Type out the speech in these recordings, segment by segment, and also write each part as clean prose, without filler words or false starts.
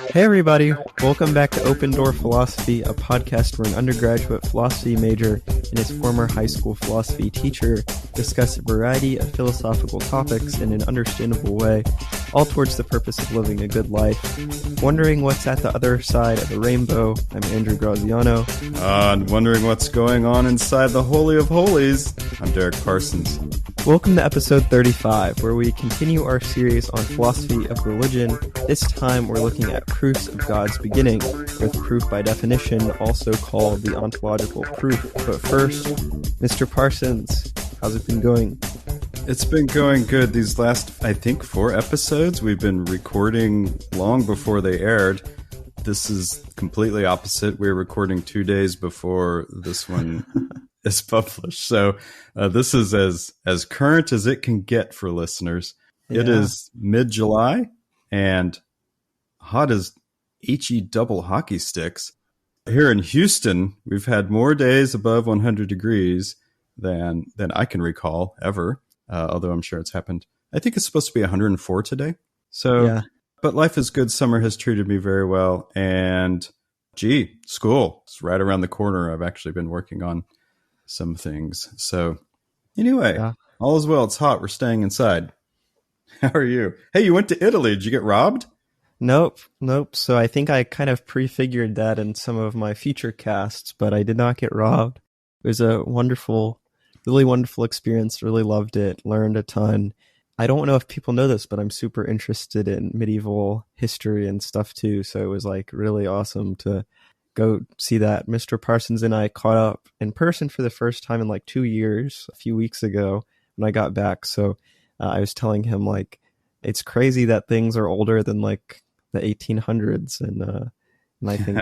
Hey everybody, welcome back to Open Door Philosophy, a podcast where an undergraduate philosophy major and his former high school philosophy teacher discuss a variety of philosophical topics in an understandable way, all towards the purpose of living a good life. Wondering what's at the other side of the rainbow, I'm Andrew Graziano. And wondering what's going on inside the Holy of Holies, I'm Derek Parsons. Welcome to episode 35, where we continue our series on philosophy of religion. This time we're looking at proofs of God's beginning, with proof by definition also called the ontological proof. But first, Mr. Parsons, how's it been going? It's been going good. These last, I think, 4 episodes we've been recording long before they aired. This is completely opposite. We're recording 2 days before this one is published. So this is as current as it can get for listeners. Yeah. It is mid-July and hot as HE double hockey sticks. Here in Houston, we've had more days above 100 degrees than I can recall ever, although I'm sure it's happened. I think it's supposed to be 104 today. So, yeah. But life is good. Summer has treated me very well. And school is right around the corner. I've actually been working on some things. So anyway, yeah. All is well. It's hot. We're staying inside. How are you? Hey, you went to Italy. Did you get robbed? Nope. So I think I kind of prefigured that in some of my future casts, but I did not get robbed. It was a really wonderful experience. Really loved it. Learned a ton. I don't know if people know this, but I'm super interested in medieval history and stuff too. So it was like really awesome to go see that. Mr. Parsons and I caught up in person for the first time in like 2 years, a few weeks ago when I got back. So I was telling him like, it's crazy that things are older than like the 1800s. And I think,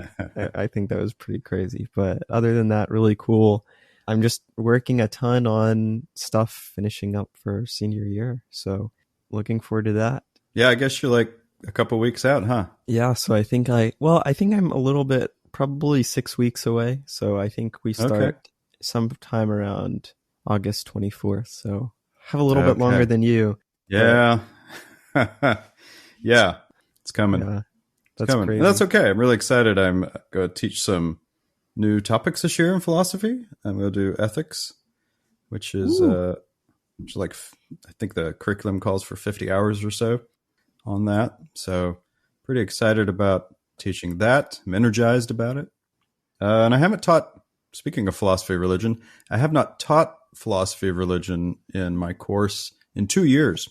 I think that was pretty crazy, but other than that, really cool. I'm just working a ton on stuff finishing up for senior year. So looking forward to that. Yeah, I guess you're like a couple weeks out, huh? Yeah. So I think I'm a little bit, probably 6 weeks away. So I think we start sometime around August 24th. So have a little bit longer than you. Yeah. Yeah. It's coming. Yeah, that's coming. Crazy. And that's okay. I'm really excited. I'm going to teach some new topics this year in philosophy. I'm going to do ethics, which is like, I think the curriculum calls for 50 hours or so on that. So pretty excited about teaching that. I'm energized about it. And I haven't taught, speaking of philosophy of religion, I have not taught philosophy of religion in my course in 2 years.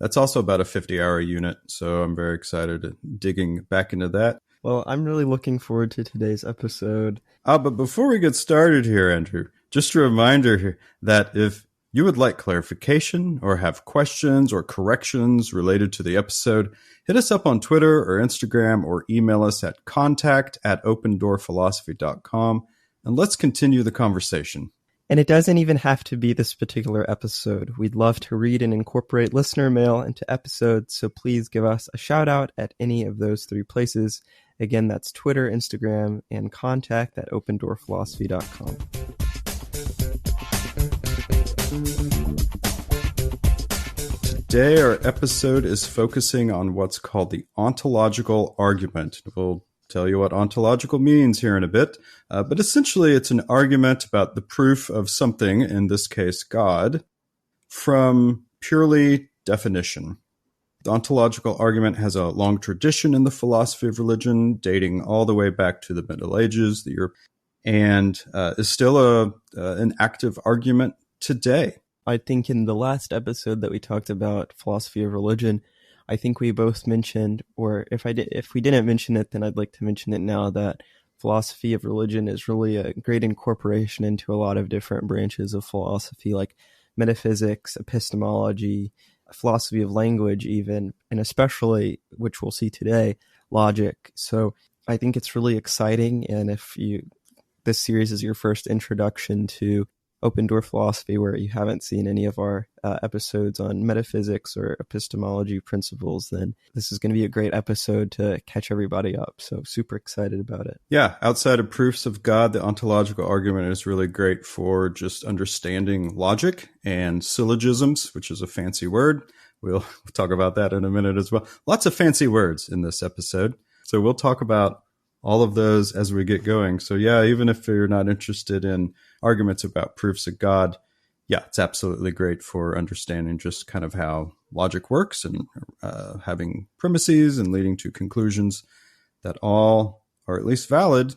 That's also about a 50-hour unit. So I'm very excited digging back into that. Well, I'm really looking forward to today's episode. But before we get started here, Andrew, just a reminder here that if you would like clarification or have questions or corrections related to the episode, hit us up on Twitter or Instagram or email us at contact@opendoorphilosophy.com, and let's continue the conversation. And it doesn't even have to be this particular episode. We'd love to read and incorporate listener mail into episodes, so please give us a shout out at any of those 3 places. Again, that's Twitter, Instagram, and contact@opendoorphilosophy.com. Today, our episode is focusing on what's called the ontological argument. We'll tell you what ontological means here in a bit, but essentially it's an argument about the proof of something, in this case God, from purely definition. The ontological argument has a long tradition in the philosophy of religion, dating all the way back to the Middle Ages, and is still an active argument today. I think in the last episode that we talked about philosophy of religion, I think we both mentioned, or if we didn't mention it, then I'd like to mention it now, that philosophy of religion is really a great incorporation into a lot of different branches of philosophy, like metaphysics, epistemology, philosophy of language even, and especially, which we'll see today, logic. So I think it's really exciting. And if this series is your first introduction to Open Door Philosophy, where you haven't seen any of our episodes on metaphysics or epistemology principles, then this is going to be a great episode to catch everybody up. So super excited about it. Yeah, outside of proofs of God, the ontological argument is really great for just understanding logic and syllogisms, which is a fancy word. We'll talk about that in a minute as well. Lots of fancy words in this episode. So we'll talk about all of those as we get going. So yeah, even if you're not interested in arguments about proofs of God, yeah, it's absolutely great for understanding just kind of how logic works and having premises and leading to conclusions that all are at least valid,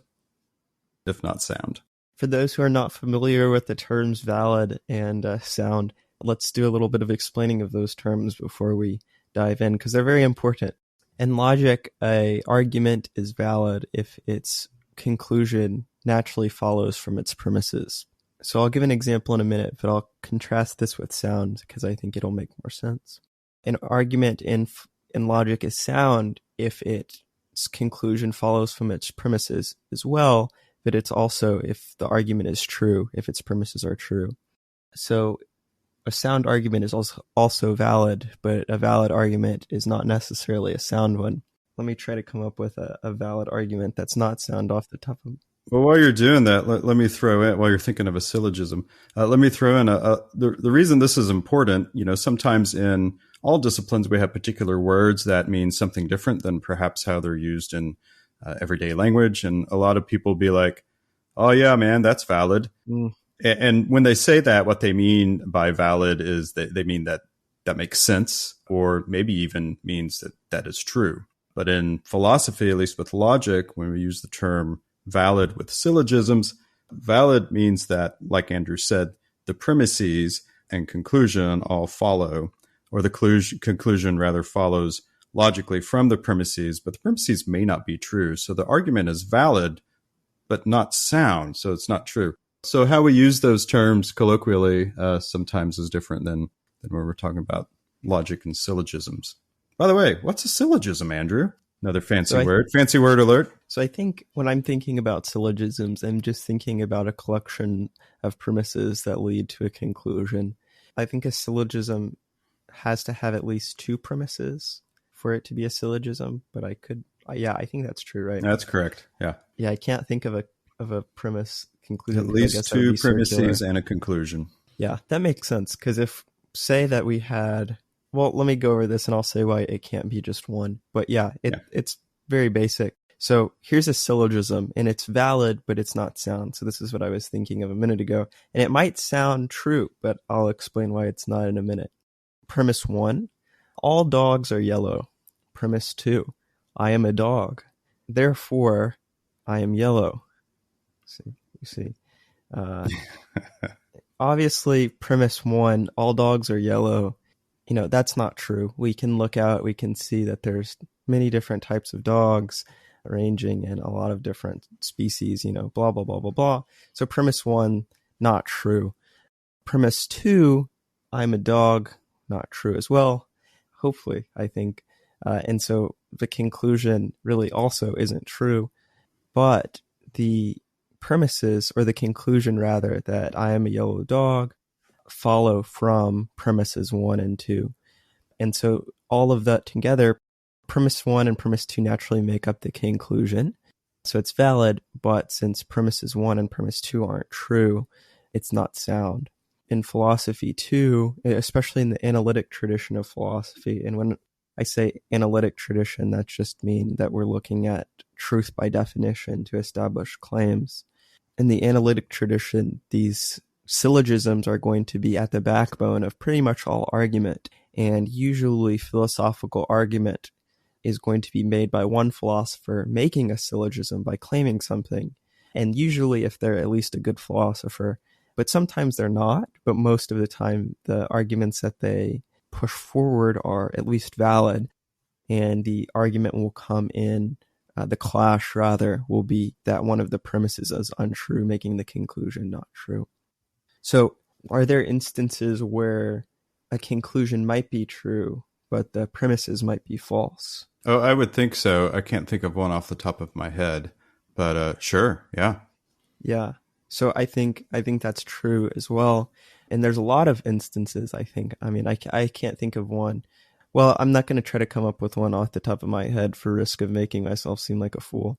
if not sound. For those who are not familiar with the terms valid and sound, let's do a little bit of explaining of those terms before we dive in, because they're very important. In logic, an argument is valid if its conclusion naturally follows from its premises. So I'll give an example in a minute, but I'll contrast this with sound because I think it'll make more sense. An argument in logic is sound if its conclusion follows from its premises as well, but it's also if the argument is true, if its premises are true. So a sound argument is also valid, but a valid argument is not necessarily a sound one. Let me try to come up with a valid argument that's not sound off the top of. Well, while you're doing that, let me throw in, while you're thinking of a syllogism, let me throw in the reason this is important. Sometimes in all disciplines, we have particular words that mean something different than perhaps how they're used in everyday language. And a lot of people be like, oh yeah, man, that's valid. And when they say that, what they mean by valid is they mean that makes sense, or maybe even means that is true. But in philosophy, at least with logic, when we use the term valid with syllogisms, valid means that, like Andrew said, the premises and conclusion all follow, or the conclusion rather follows logically from the premises, but the premises may not be true. So the argument is valid, but not sound, so it's not true. So how we use those terms colloquially sometimes is different than when we're talking about logic and syllogisms. By the way, what's a syllogism, Andrew? Another fancy word. Fancy word alert. So I think when I'm thinking about syllogisms, I'm just thinking about a collection of premises that lead to a conclusion. I think a syllogism has to have at least two premises for it to be a syllogism, but I think that's true, right? That's correct. Yeah. Yeah, I can't think of a premise conclusion. At least two premises and a conclusion. Yeah, that makes sense. Because if, say that we had, well, let me go over this and I'll say why it can't be just one. But it's very basic. So here's a syllogism, and it's valid, but it's not sound. So this is what I was thinking of a minute ago. And it might sound true, but I'll explain why it's not in a minute. Premise 1, all dogs are yellow. Premise 2, I am a dog. Therefore, I am yellow. You see. Obviously, premise 1, all dogs are yellow. That's not true. We can look out, we can see that there's many different types of dogs ranging in a lot of different species, blah, blah, blah, blah, blah. So premise 1, not true. Premise 2, I'm a dog, not true as well. Hopefully, I think. And so the conclusion really also isn't true. But the premises, or the conclusion rather, that I am a yellow dog follow from premises 1 and 2. And so all of that together, premise 1 and premise 2 naturally make up the conclusion. So it's valid, but since premises 1 and premise 2 aren't true, it's not sound. In philosophy too, especially in the analytic tradition of philosophy, and when I say analytic tradition, that just means that we're looking at truth by definition to establish claims. In the analytic tradition, these syllogisms are going to be at the backbone of pretty much all argument, and usually philosophical argument is going to be made by one philosopher making a syllogism by claiming something, and usually if they're at least a good philosopher, but sometimes they're not, but most of the time the arguments that they push forward are at least valid, and the argument will come in, the clash rather, will be that one of the premises is untrue, making the conclusion not true. So are there instances where a conclusion might be true, but the premises might be false? Oh, I would think so. I can't think of one off the top of my head, but sure, yeah. Yeah. So I think that's true as well. And there's a lot of instances, I think. I mean, I can't think of one. Well, I'm not going to try to come up with one off the top of my head for risk of making myself seem like a fool.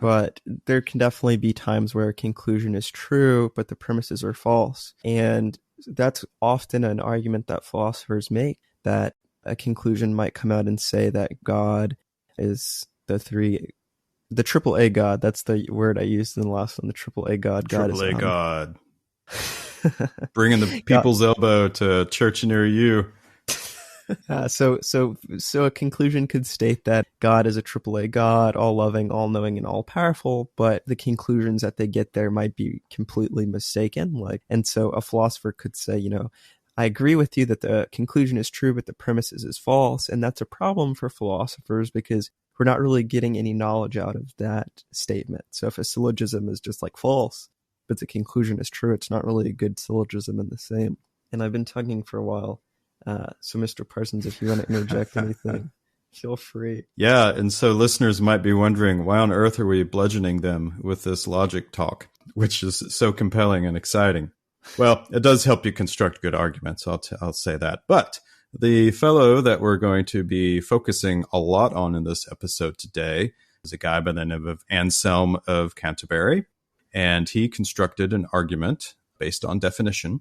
But there can definitely be times where a conclusion is true, but the premises are false. And that's often an argument that philosophers make, that a conclusion might come out and say that God is the triple A God. That's the word I used in the last one. The triple A God. Triple A God. Bringing the God. people's elbow to church near you. So a conclusion could state that God is a triple A God, all loving, all knowing, and all powerful, but the conclusions that they get there might be completely mistaken. And so a philosopher could say, I agree with you that the conclusion is true, but the premise is false. And that's a problem for philosophers because we're not really getting any knowledge out of that statement. So if a syllogism is just like false, but the conclusion is true, it's not really a good syllogism in the same. And I've been talking for a while. So Mr. Parsons, if you want to interject anything, feel free. Yeah, and so listeners might be wondering, why on earth are we bludgeoning them with this logic talk, which is so compelling and exciting? Well, it does help you construct good arguments, I'll say that. But the fellow that we're going to be focusing a lot on in this episode today is a guy by the name of Anselm of Canterbury, and he constructed an argument based on definition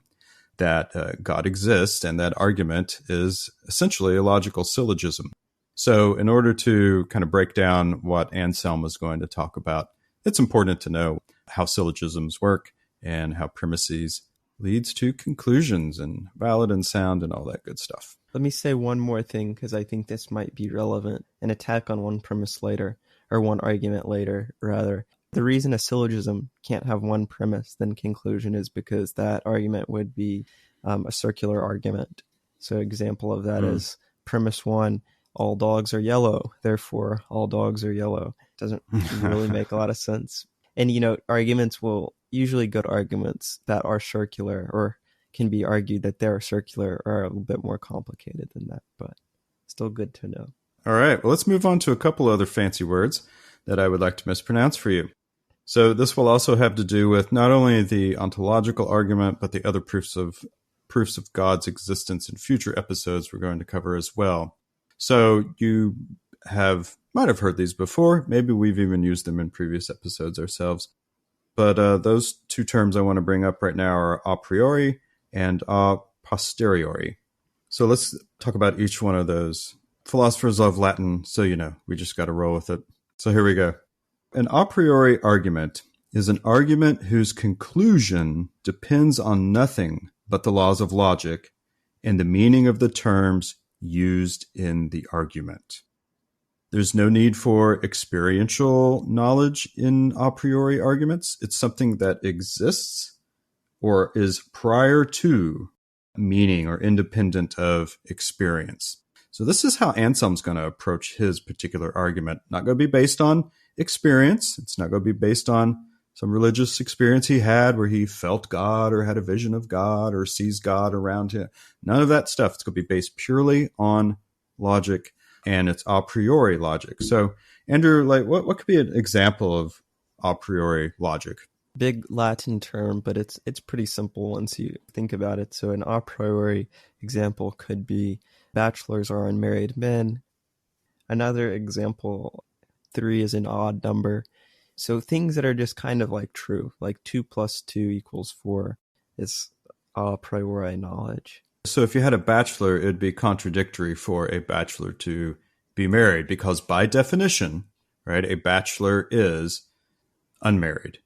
that God exists, and that argument is essentially a logical syllogism. So in order to kind of break down what Anselm is going to talk about, it's important to know how syllogisms work and how premises leads to conclusions and valid and sound and all that good stuff. Let me say one more thing, because I think this might be relevant. An attack on one premise later, or one argument later, rather. The reason a syllogism can't have one premise, then conclusion, is because that argument would be a circular argument. So example of that is premise 1, all dogs are yellow, therefore all dogs are yellow. Doesn't really make a lot of sense. And, arguments will, usually good arguments that are circular or can be argued that they're circular are a little bit more complicated than that, but still good to know. All right, well, let's move on to a couple other fancy words that I would like to mispronounce for you. So this will also have to do with not only the ontological argument, but the other proofs of God's existence in future episodes we're going to cover as well. So you might have heard these before. Maybe we've even used them in previous episodes ourselves. But those two terms I want to bring up right now are a priori and a posteriori. So let's talk about each one of those. Philosophers love Latin, so we just got to roll with it. So here we go. An a priori argument is an argument whose conclusion depends on nothing but the laws of logic and the meaning of the terms used in the argument. There's no need for experiential knowledge in a priori arguments. It's something that exists or is prior to meaning or independent of experience. So this is how Anselm's going to approach his particular argument. Not going to be based on experience. It's not going to be based on some religious experience he had where he felt God or had a vision of God or sees God around him. None of that stuff. It's going to be based purely on logic, and it's a priori logic. So, Andrew, what could be an example of a priori logic? Big Latin term, but it's pretty simple once you think about it. So an a priori example could be bachelors are unmarried men. Another example, 3 is an odd number. So things that are just kind of like true, like 2 + 2 = 4 is a priori knowledge. So if you had a bachelor, it'd be contradictory for a bachelor to be married because by definition, right, a bachelor is unmarried.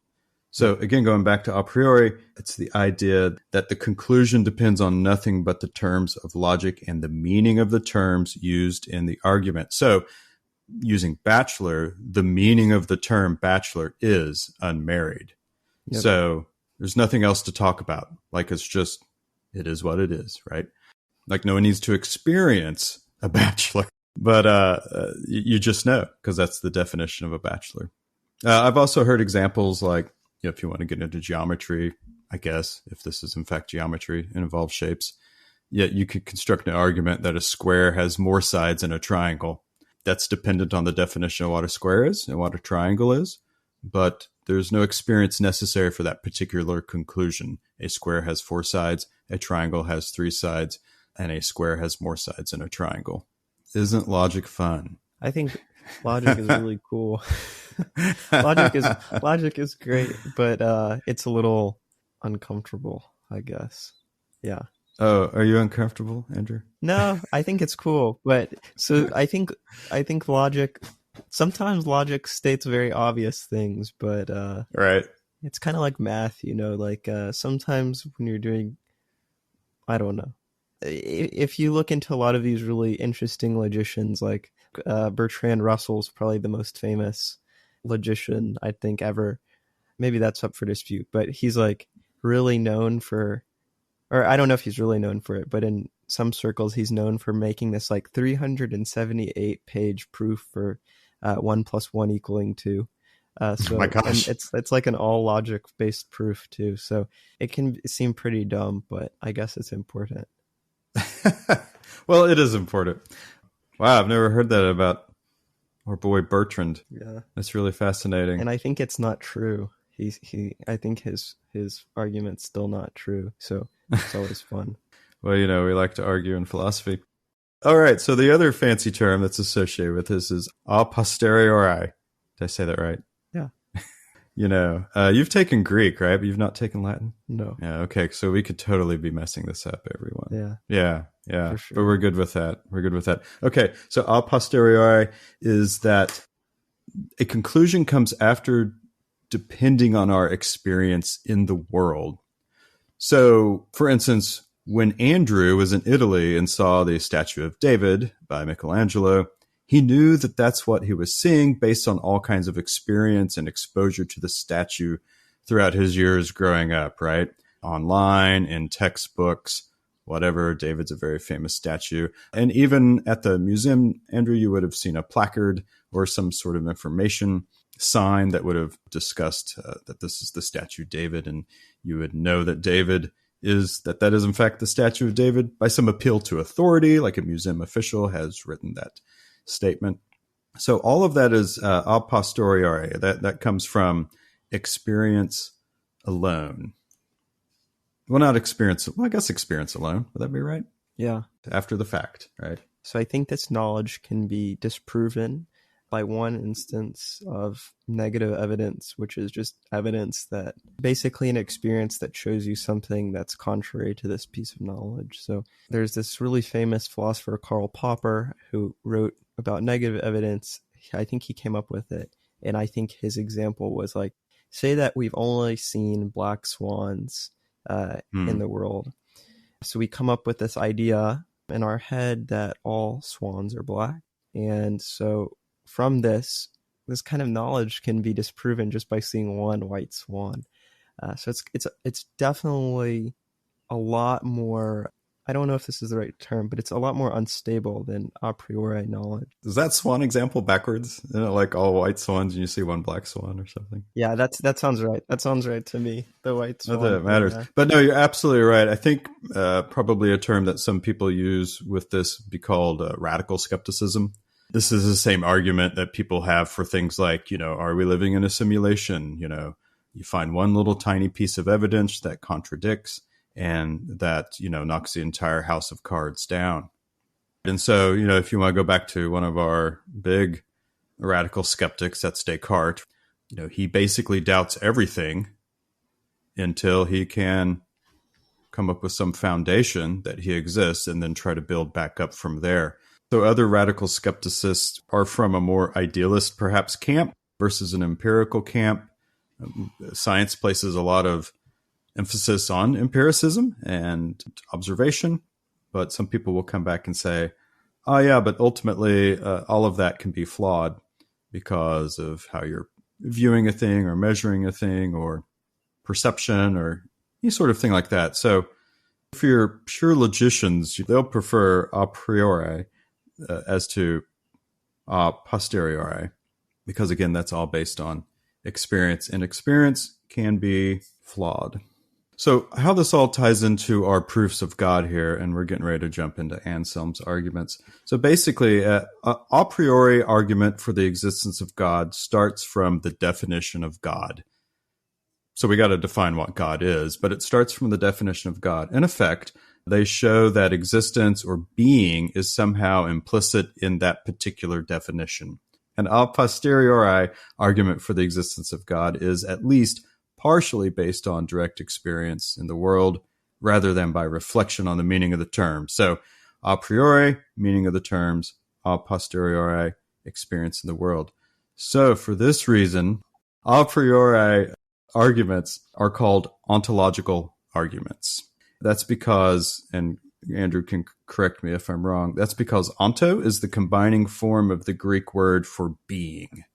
So again, going back to a priori, it's the idea that the conclusion depends on nothing but the terms of logic and the meaning of the terms used in the argument. So using bachelor, the meaning of the term bachelor is unmarried. Yep. So there's nothing else to talk about. Like it is what it is, right? Like no one needs to experience a bachelor, but you just know because that's the definition of a bachelor. I've also heard examples like, if you want to get into geometry, I guess, if this is in fact geometry and involves shapes, you could construct an argument that a square has more sides than a triangle. That's dependent on the definition of what a square is and what a triangle is, but there's no experience necessary for that particular conclusion. A square has 4 sides, a triangle has 3 sides, and a square has more sides than a triangle. Isn't logic fun? I think logic is really cool. Logic is great, but it's a little uncomfortable, I guess. Yeah. Oh, are you uncomfortable, Andrew? No, I think it's cool. But so I think logic Sometimes logic states very obvious things, but Right. it's kind of like math, like sometimes when you're doing, I don't know. If you look into a lot of these really interesting logicians, like Bertrand Russell's probably the most famous logician I think ever. Maybe that's up for dispute, but he's like really known for, or I don't know if he's really known for it, but in some circles he's known for making this like 378 page proof for 1 + 1 = 2. Oh So my and gosh. it's like an all logic based proof too. So it can seem pretty dumb, but I guess it's important. Well, it is important. Wow, I've never heard that about our boy Bertrand. Yeah, That's really fascinating. and I think it's not true. I think his argument's still not true. So it's always fun. Well, we like to argue in philosophy. All right, so the other fancy term that's associated with this is a posteriori. Did I say that right? Yeah. You've taken Greek, right? But you've not taken Latin? No. Yeah, okay, so we could totally be messing this up, everyone. Yeah. Yeah, For sure. but we're good with that. Okay, so a posteriori is that a conclusion comes after depending on our experience in the world. So, for instance, when Andrew was in Italy and saw the statue of David by Michelangelo, he knew that that's what he was seeing based on all kinds of experience and exposure to the statue throughout his years growing up, right? Online, in textbooks, whatever. David's a very famous statue. And even at the museum, Andrew, you would have seen a placard or some sort of information sign that would have discussed that this is the statue David, and you would know that that is in fact the statue of David by some appeal to authority, like a museum official has written that statement. So all of that is a posteriori. That comes from experience alone. Well, not experience. Well, I guess experience alone. Would that be right? Yeah. After the fact, right? So I think this knowledge can be disproven by one instance of negative evidence, which is just evidence that basically an experience that shows you something that's contrary to this piece of knowledge. So there's this really famous philosopher, Karl Popper, who wrote about negative evidence. I think he came up with it. And I think his example was like, say that we've only seen black swans in the world. So we come up with this idea in our head that all swans are black. And so from this kind of knowledge can be disproven just by seeing one white swan. So it's definitely a lot more, I don't know if this is the right term, but it's a lot more unstable than a priori knowledge. Is that swan example backwards? Like all white swans and you see one black swan or something? Yeah, that sounds right. That sounds right to me. The white swan. Not that it matters. Yeah. But no, you're absolutely right. I think probably a term that some people use with this be called radical skepticism. This is the same argument that people have for things like, are we living in a simulation? You find one little tiny piece of evidence that contradicts, and that, knocks the entire house of cards down. And so, if you want to go back to one of our big radical skeptics, that's Descartes, he basically doubts everything until he can come up with some foundation that he exists and then try to build back up from there. So other radical skepticists are from a more idealist, perhaps, camp versus an empirical camp. Science places a lot of emphasis on empiricism and observation, but some people will come back and say, oh yeah, but ultimately all of that can be flawed because of how you're viewing a thing or measuring a thing or perception or any sort of thing like that. So for your pure logicians, they'll prefer a priori as to a posteriori, because again, that's all based on experience, and experience can be flawed. So how this all ties into our proofs of God here, and we're getting ready to jump into Anselm's arguments. So basically, a priori argument for the existence of God starts from the definition of God. So we got to define what God is, but it starts from the definition of God. In effect, they show that existence or being is somehow implicit in that particular definition. An a posteriori argument for the existence of God is at least partially based on direct experience in the world rather than by reflection on the meaning of the term. So a priori, meaning of the terms; a posteriori, experience in the world. So for this reason, a priori arguments are called ontological arguments. That's because, and Andrew can correct me if I'm wrong, that's because onto is the combining form of the Greek word for being.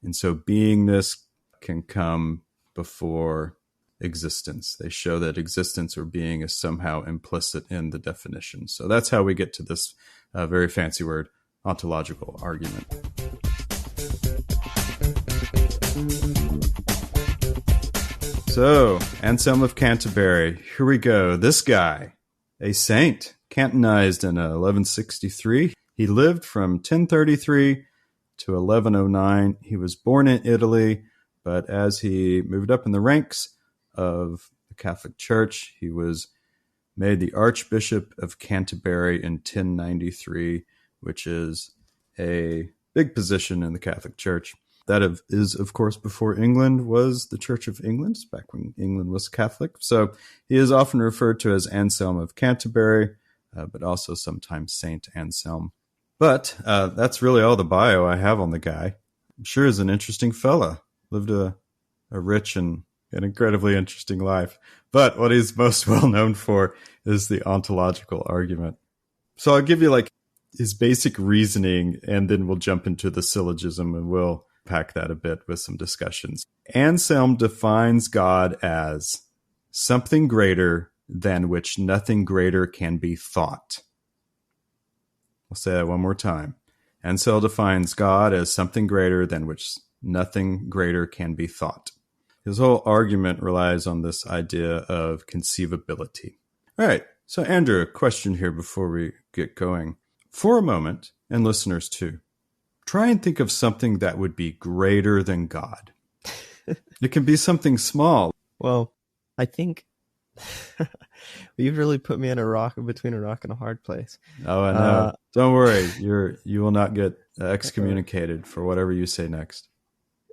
And so beingness can come before existence. They show that existence or being is somehow implicit in the definition. So that's how we get to this very fancy word, ontological argument. So, Anselm of Canterbury, here we go. This guy, a saint, canonized in 1163. He lived from 1033 to 1109. He was born in Italy, but as he moved up in the ranks of the Catholic Church, he was made the Archbishop of Canterbury in 1093, which is a big position in the Catholic Church. That is, of course, before England was the Church of England, back when England was Catholic. So he is often referred to as Anselm of Canterbury, but also sometimes Saint Anselm. But that's really all the bio I have on the guy. I'm sure he's an interesting fella. Lived a rich and an incredibly interesting life. But what he's most well known for is the ontological argument. So I'll give you like his basic reasoning, and then we'll jump into the syllogism and we'll pack that a bit with some discussions. Anselm defines God as something greater than which nothing greater can be thought. I'll say that one more time. Anselm defines God as something greater than which nothing greater can be thought. His whole argument relies on this idea of conceivability. All right, so Andrew, a question here before we get going. For a moment, and listeners too, try and think of something that would be greater than God. It can be something small. Well, I think you've really put me in between a rock and a hard place. Oh, I know. Don't worry. You will not get excommunicated for whatever you say next.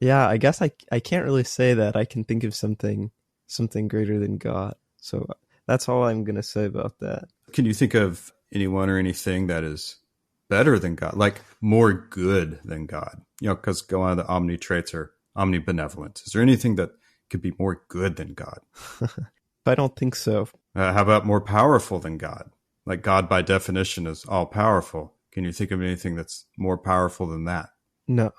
Yeah, I guess I can't really say that I can think of something greater than God. So that's all I'm going to say about that. Can you think of anyone or anything that is better than God, like more good than God? You know, because one of the omni traits are omnibenevolent. Is there anything that could be more good than God? I don't think so. How about more powerful than God? Like God by definition is all powerful. Can you think of anything that's more powerful than that? No.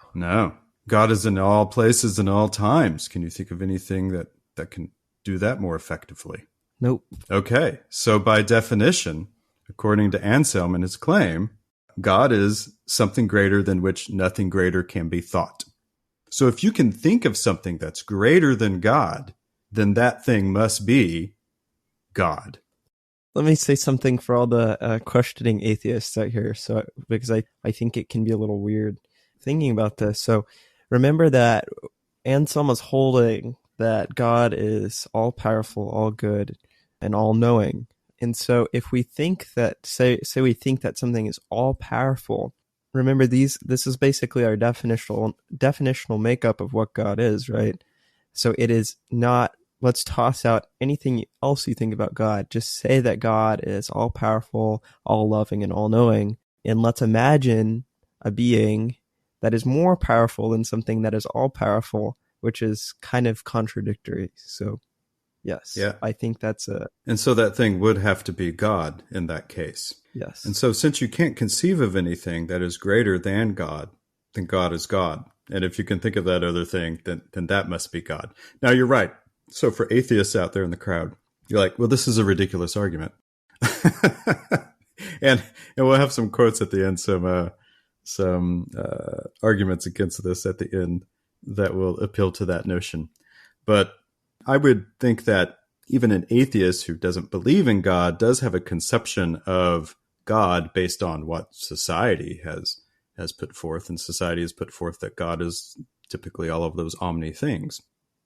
God is in all places and all times. Can you think of anything that can do that more effectively? Nope. Okay. So by definition, according to Anselm and his claim, God is something greater than which nothing greater can be thought. So if you can think of something that's greater than God, then that thing must be God. Let me say something for all the questioning atheists out here, because I think it can be a little weird thinking about this. So remember that Anselm was holding that God is all-powerful, all-good, and all-knowing. And so if we think that, say we think that something is all-powerful, remember this is basically our definitional makeup of what God is, right? So it is not, let's toss out anything else you think about God. Just say that God is all-powerful, all-loving, and all-knowing. And let's imagine a being that is more powerful than something that is all-powerful, which is kind of contradictory. So yes, yeah. I think that's And so that thing would have to be God in that case. Yes. And so since you can't conceive of anything that is greater than God, then God is God. And if you can think of that other thing, then that must be God. Now, you're right. So for atheists out there in the crowd, you're like, well, this is a ridiculous argument. and we'll have some quotes at the end, some arguments against this at the end that will appeal to that notion. But I would think that even an atheist who doesn't believe in God does have a conception of God based on what society has put forth. And society has put forth that God is typically all of those omni things.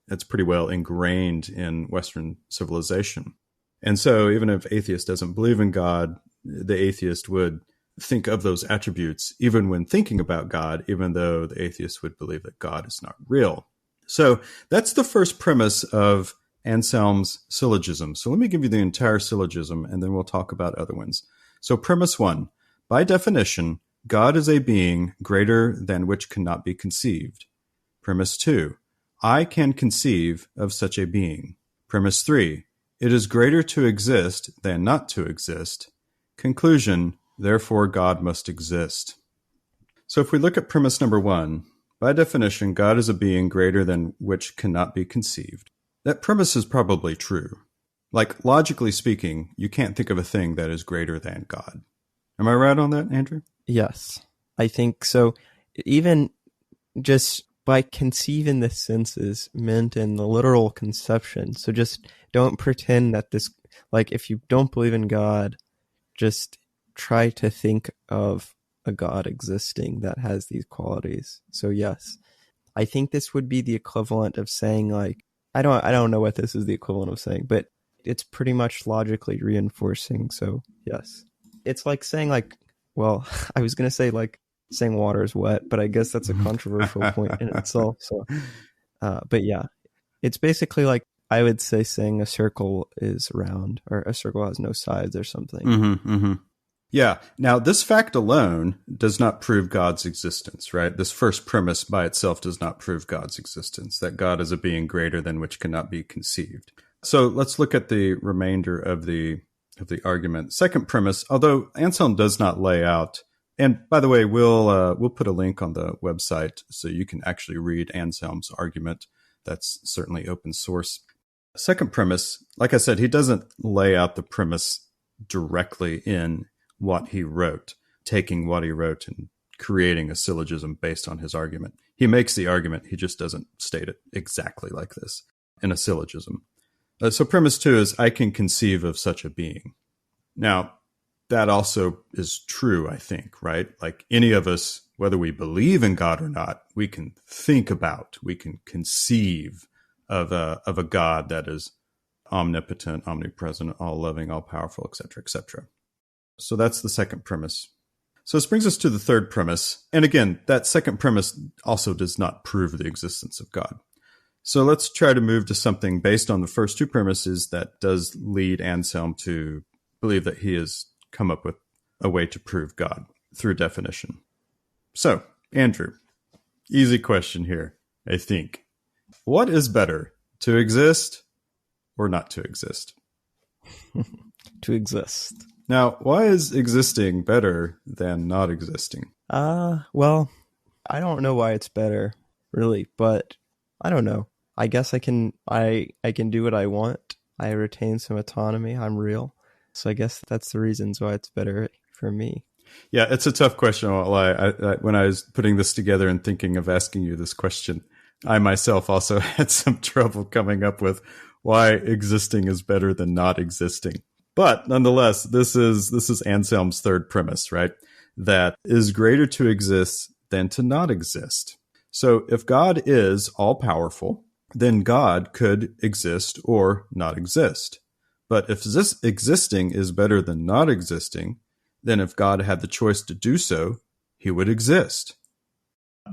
That's pretty well ingrained in Western civilization. And so even if atheist doesn't believe in God, the atheist would think of those attributes even when thinking about God, even though the atheist would believe that God is not real. So that's the first premise of Anselm's syllogism. So let me give you the entire syllogism, and then we'll talk about other ones. So premise one, by definition, God is a being greater than which cannot be conceived. Premise 2, I can conceive of such a being. Premise 3, it is greater to exist than not to exist. Conclusion, therefore God must exist. So if we look at premise number 1, by definition, God is a being greater than which cannot be conceived. That premise is probably true. Like, logically speaking, you can't think of a thing that is greater than God. Am I right on that, Andrew? Yes, I think so. Even just by conceive in this sense is meant in the literal conception. So just don't pretend that this, like, if you don't believe in God, just try to think of a God existing that has these qualities. So yes, I think this would be the equivalent of saying, like, I don't know what this is the equivalent of saying, but it's pretty much logically reinforcing. So yes, it's like saying, like, well, I was going to say, like, saying water is wet, but I guess that's a controversial point in itself. So, but yeah, it's basically like, I would say saying a circle is round or a circle has no sides or something. Mm-hmm, mm-hmm. Yeah. Now, this fact alone does not prove God's existence, right? This first premise by itself does not prove God's existence, that God is a being greater than which cannot be conceived. So let's look at the remainder of the argument. Second premise, although Anselm does not lay out, and by the way, we'll put a link on the website so you can actually read Anselm's argument. That's certainly open source. Second premise, like I said, he doesn't lay out the premise directly in what he wrote, taking what he wrote and creating a syllogism based on his argument. He makes the argument, he just doesn't state it exactly like this in a syllogism. So premise 2 is, I can conceive of such a being. Now, that also is true, I think, right? Like, any of us, whether we believe in God or not, we can think about, we can conceive of a God that is omnipotent, omnipresent, all-loving, all-powerful, etc., etc. So that's the second premise. So this brings us to the third premise. And again, that second premise also does not prove the existence of God. So let's try to move to something based on the first two premises that does lead Anselm to believe that he has come up with a way to prove God through definition. So, Andrew, easy question here, I think. What is better, to exist or not to exist? To exist. Now, why is existing better than not existing? Well, I don't know why it's better, really, but I don't know. I guess I can do what I want. I retain some autonomy. I'm real. So I guess that's the reasons why it's better for me. Yeah, it's a tough question. I won't lie. When I was putting this together and thinking of asking you this question, I myself also had some trouble coming up with why existing is better than not existing. But nonetheless, this is Anselm's third premise, right? That is greater to exist than to not exist. So if God is all-powerful, then God could exist or not exist. But if this existing is better than not existing, then if God had the choice to do so, he would exist.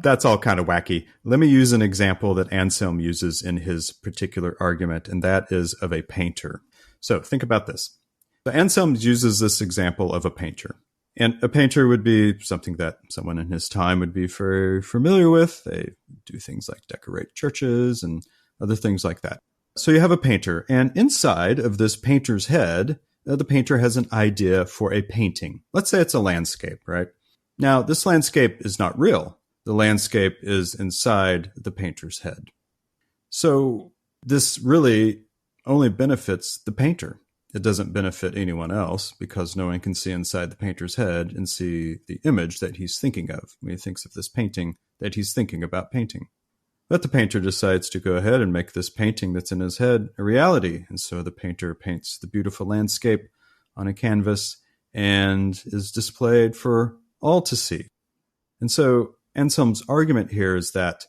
That's all kind of wacky. Let me use an example that Anselm uses in his particular argument, and that is of a painter. So think about this. So Anselm uses this example of a painter. And a painter would be something that someone in his time would be very familiar with. They do things like decorate churches and other things like that. So you have a painter, and inside of this painter's head, the painter has an idea for a painting. Let's say it's a landscape, right? Now, this landscape is not real. The landscape is inside the painter's head. So this really only benefits the painter. It doesn't benefit anyone else because no one can see inside the painter's head and see the image that he's thinking of when he thinks of this painting that he's thinking about painting. But the painter decides to go ahead and make this painting that's in his head a reality. And so the painter paints the beautiful landscape on a canvas and is displayed for all to see. And so Anselm's argument here is that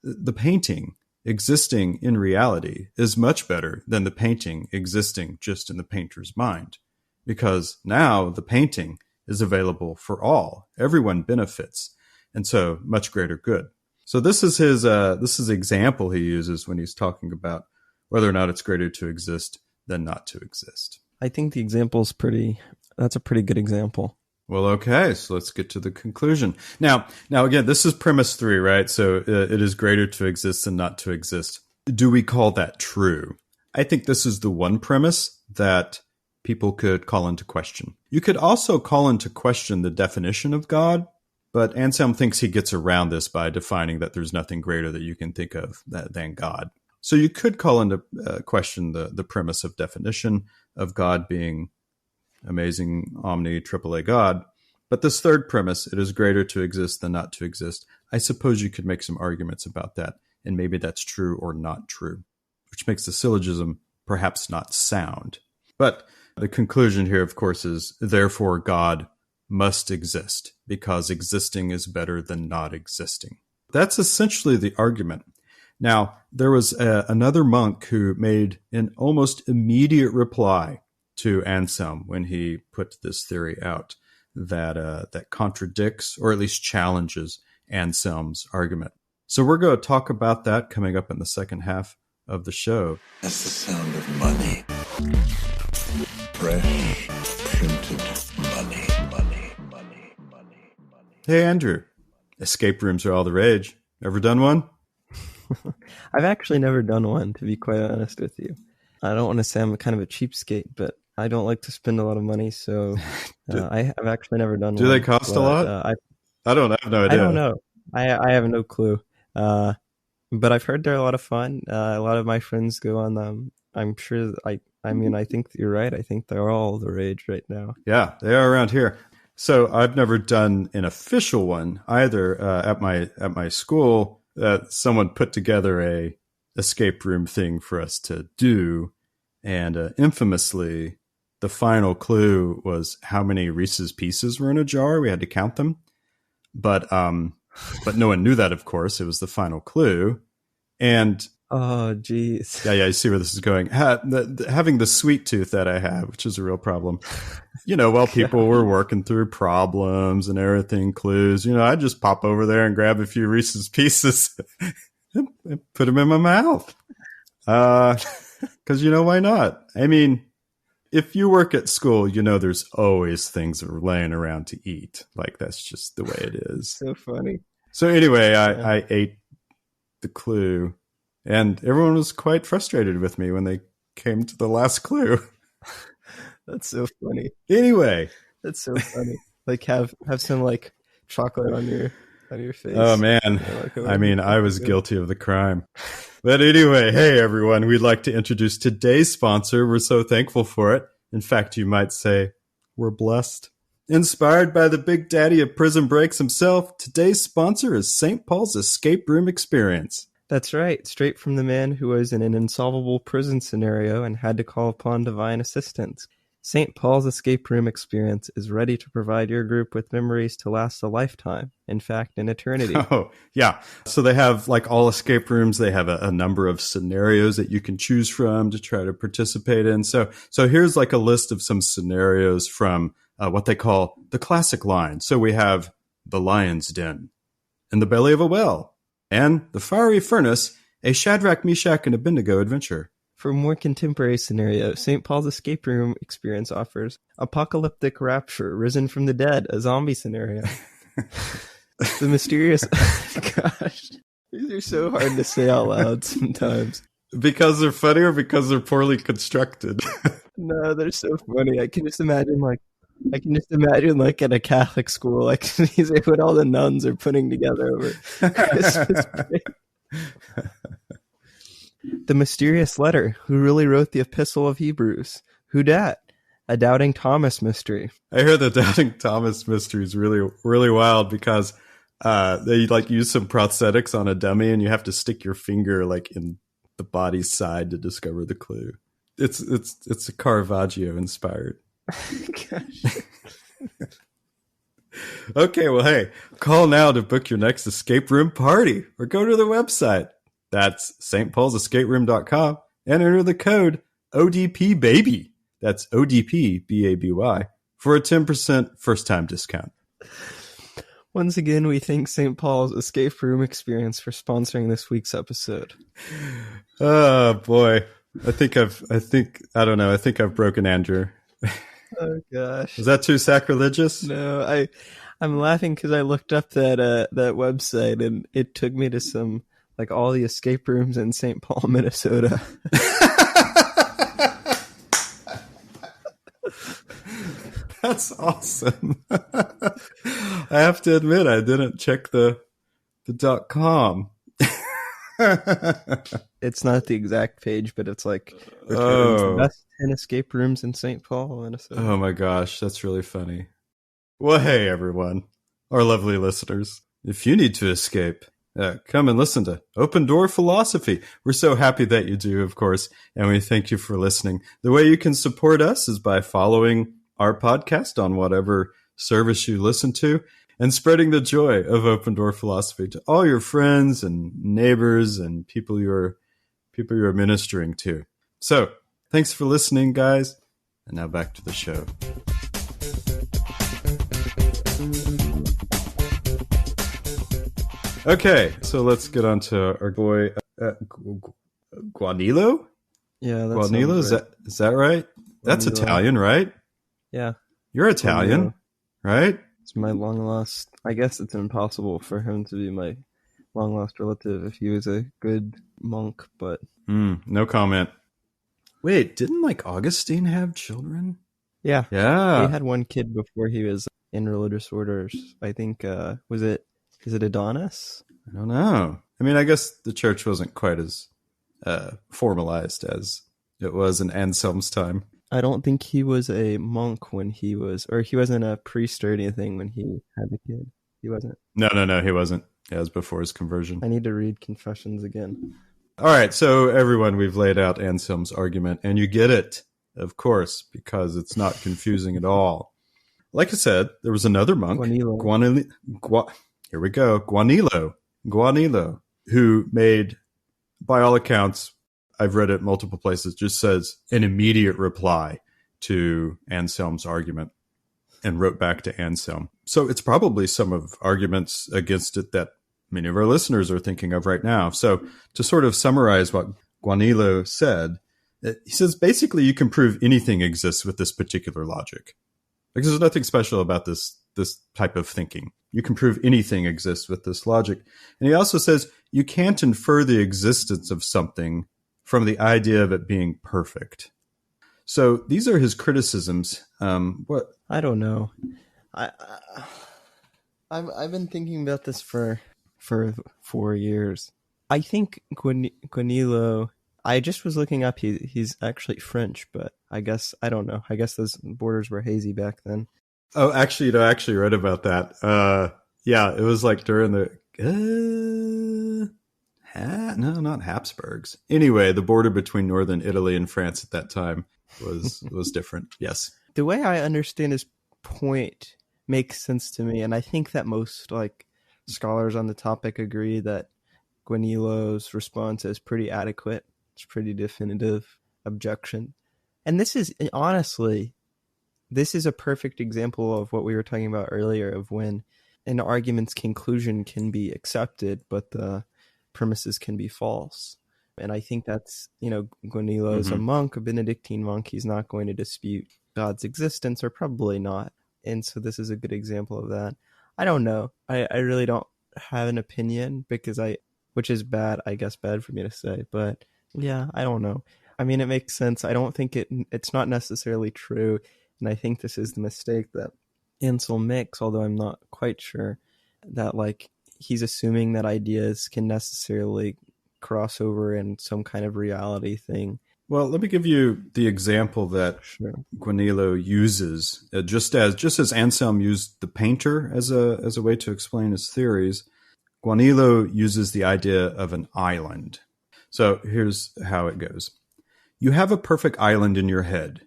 the painting existing in reality is much better than the painting existing just in the painter's mind, because now the painting is available for all. Everyone benefits, and so much greater good. So this is his example he uses when he's talking about whether or not it's greater to exist than not to exist. I think the example's that's a pretty good example. Well, okay, so let's get to the conclusion. Now again, this is premise 3, right? So it is greater to exist than not to exist. Do we call that true? I think this is the one premise that people could call into question. You could also call into question the definition of God, but Anselm thinks he gets around this by defining that there's nothing greater that you can think of than God. So you could call into question the premise of definition of God being amazing, omni, AAA God. But this third premise, it is greater to exist than not to exist, I suppose you could make some arguments about that, and maybe that's true or not true, which makes the syllogism perhaps not sound. But the conclusion here, of course, is therefore God must exist, because existing is better than not existing. That's essentially the argument. Now, there was another monk who made an almost immediate reply to Anselm when he put this theory out that contradicts or at least challenges Anselm's argument. So we're going to talk about that coming up in the second half of the show. That's the sound of money. Fresh, printed money. Hey, Andrew. Escape rooms are all the rage. Ever done one? I've actually never done one, to be quite honest with you. I don't want to say I'm kind of a cheapskate, but I don't like to spend a lot of money, so I've actually never done one. Do they cost a lot? I have no idea. I don't know. I have no clue. But I've heard they're a lot of fun. A lot of my friends go on them. I'm sure. I think you're right. I think they're all the rage right now. Yeah, they are around here. So I've never done an official one either. At my school, someone put together a escape room thing for us to do, and infamously, the final clue was how many Reese's Pieces were in a jar. We had to count them, but no one knew that. Of course, it was the final clue, and oh, geez, yeah, you see where this is going. Having the sweet tooth that I have, which is a real problem. While people were working through problems and everything, clues, I just pop over there and grab a few Reese's Pieces and put them in my mouth. Because, why not? I mean, if you work at school, there's always things that are laying around to eat. Like, that's just the way it is. So funny. So anyway, I ate the clue, and everyone was quite frustrated with me when they came to the last clue. That's so funny. Anyway, that's so funny. Like have some like chocolate on your face. Oh man, I was guilty of the crime. But anyway, hey everyone, we'd like to introduce today's sponsor. We're so thankful for it. In fact, you might say we're blessed. Inspired by the big daddy of prison breaks himself, today's sponsor is St. Paul's Escape Room Experience. That's right, straight from the man who was in an insolvable prison scenario and had to call upon divine assistance. St. Paul's Escape Room Experience is ready to provide your group with memories to last a lifetime. In fact, an eternity. Oh, yeah. So they have, like all escape rooms, they have a number of scenarios that you can choose from to try to participate in. So here's like a list of some scenarios from what they call the classic line. So we have the lion's den, in the belly of a well, and the fiery furnace, a Shadrach, Meshach, and Abednego adventure. For a more contemporary scenario, St. Paul's Escape Room Experience offers Apocalyptic Rapture, Risen from the Dead, a zombie scenario. The mysterious... Gosh, these are so hard to say out loud sometimes. Because they're funny or because they're poorly constructed? No, they're so funny. I can just imagine like at a Catholic school, like what all the nuns are putting together over Christmas break. The mysterious letter. Who really wrote the Epistle of Hebrews? Who dat? A Doubting Thomas mystery. I heard the Doubting Thomas mystery is really, really wild because they like use some prosthetics on a dummy, and you have to stick your finger like in the body's side to discover the clue. It's a Caravaggio inspired. Gosh. Okay, well, hey, call now to book your next escape room party, or go to their website. That's stpaulsescaperoom.com and enter the code ODPBABY. That's ODPBABY for a 10% first-time discount. Once again, we thank St. Paul's Escape Room Experience for sponsoring this week's episode. Oh boy, I think I've broken Andrew. Oh gosh. Was that too sacrilegious? No, I'm laughing because I looked up that website and it took me to some like all the escape rooms in St. Paul, Minnesota. That's awesome. I have to admit, I didn't check the .com. It's not the exact page, but it's like Oh. best 10 escape rooms in St. Paul, Minnesota. Oh my gosh, that's really funny. Well, hey everyone, our lovely listeners. If you need to escape, come and listen to Open Door Philosophy. We're so happy that you do, of course, and we thank you for listening. The way you can support us is by following our podcast on whatever service you listen to and spreading the joy of Open Door Philosophy to all your friends and neighbors and people you're ministering to. So, thanks for listening, guys. And now back to the show. Okay, so let's get on to our boy Guanilo. Yeah, that's Guanilo, is that right? That's Italian, right? Yeah, you're Italian, Guanilo. Right? It's my long lost. I guess it's impossible for him to be my long lost relative if he was a good monk, but no comment. Wait, didn't like Augustine have children? Yeah. He Yeah. had one kid before he was in religious orders. I think is it Adonis? I don't know. I mean, I guess the church wasn't quite as formalized as it was in Anselm's time. I don't think he was a monk when he wasn't a priest or anything when he had the kid. He wasn't. No, he wasn't. Yeah, it was before his conversion. I need to read Confessions again. All right, so everyone, we've laid out Anselm's argument, and you get it, of course, because it's not confusing at all. Like I said, there was another monk, here we go, Guanilo, who made, by all accounts, I've read it multiple places, just says an immediate reply to Anselm's argument and wrote back to Anselm. So it's probably some of arguments against it that many of our listeners are thinking of right now. So to sort of summarize what Guanilo said, he says basically you can prove anything exists with this particular logic. Because there's nothing special about this type of thinking. You can prove anything exists with this logic. And he also says you can't infer the existence of something from the idea of it being perfect. So these are his criticisms. What? I don't know. I've been thinking about this for 4 years. I think Guanilo. I just was looking up. He's actually French, but I guess I don't know. I guess those borders were hazy back then. Oh, actually, I actually read about that. Yeah, it was like during the no, not Habsburgs. Anyway, the border between northern Italy and France at that time was different. Yes. The way I understand his point makes sense to me, and I think that most like scholars on the topic agree that Guanilo's response is pretty adequate. It's pretty definitive objection. And this is honestly, this is a perfect example of what we were talking about earlier of when an argument's conclusion can be accepted, but the premises can be false. And I think that's, Guanilo is a monk, a Benedictine monk. He's not going to dispute God's existence, or probably not. And so this is a good example of that. I don't know. I really don't have an opinion which is bad, I guess, bad for me to say, but yeah, I don't know. I mean, it makes sense. I don't think it's not necessarily true. And I think this is the mistake that Anselm makes, although I'm not quite sure, that like he's assuming that ideas can necessarily cross over in some kind of reality thing. Well, let me give you the example that Guanilo uses, just as Anselm used the painter as a way to explain his theories. Guanilo uses the idea of an island. So here's how it goes. You have a perfect island in your head.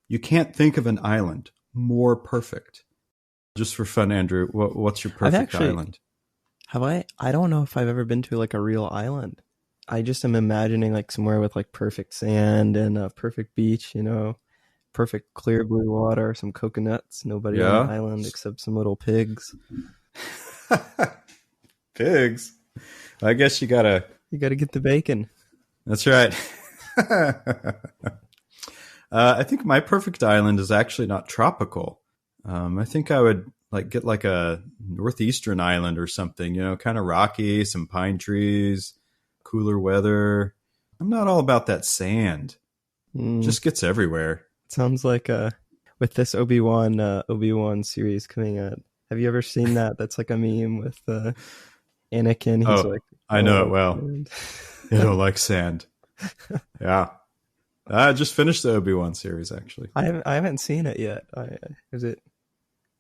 You can't think of an island more perfect. Just for fun, Andrew, what's your perfect island? Have I? I don't know if I've ever been to like a real island. I just am imagining like somewhere with like perfect sand and a perfect beach, perfect clear blue water, some coconuts, nobody on the island except some little pigs. Pigs? I guess you gotta get the bacon. That's right. I think my perfect island is actually not tropical. I think I would get like a northeastern island or something, kind of rocky, some pine trees, cooler weather. I'm not all about that sand. Just gets everywhere. Sounds like with this Obi-Wan series coming out. Have you ever seen that? That's like a meme with Anakin. He's like, I know it well. I don't like sand. Yeah. I just finished the Obi-Wan series, actually. I haven't seen it yet. Is it